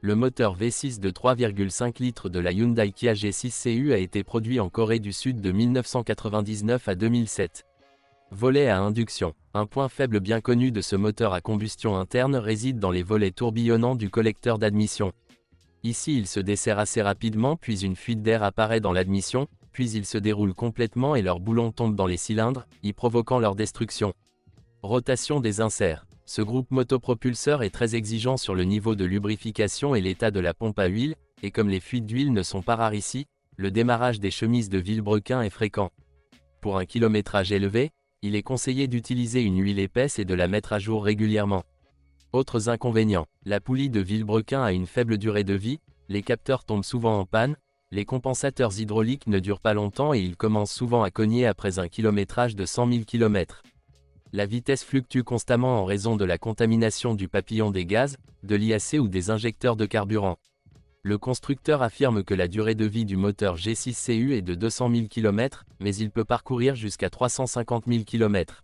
Le moteur V6 de 3,5 litres de la Hyundai Kia G6 CU a été produit en Corée du Sud de 1999 à 2007. Volet à induction. Un point faible bien connu de ce moteur à combustion interne réside dans les volets tourbillonnants du collecteur d'admission. Ici il se dessert assez rapidement puis une fuite d'air apparaît dans l'admission, puis il se déroule complètement et leurs boulons tombent dans les cylindres, y provoquant leur destruction. Rotation des inserts. Ce groupe motopropulseur est très exigeant sur le niveau de lubrification et l'état de la pompe à huile, et comme les fuites d'huile ne sont pas rares ici, le démarrage des chemises de vilebrequin est fréquent. Pour un kilométrage élevé, il est conseillé d'utiliser une huile épaisse et de la mettre à jour régulièrement. Autres inconvénients. La poulie de vilebrequin a une faible durée de vie, les capteurs tombent souvent en panne, les compensateurs hydrauliques ne durent pas longtemps et ils commencent souvent à cogner après un kilométrage de 100 000 km. La vitesse fluctue constamment en raison de la contamination du papillon des gaz, de l'IAC ou des injecteurs de carburant. Le constructeur affirme que la durée de vie du moteur G6 CU est de 200 000 km, mais il peut parcourir jusqu'à 350 000 km.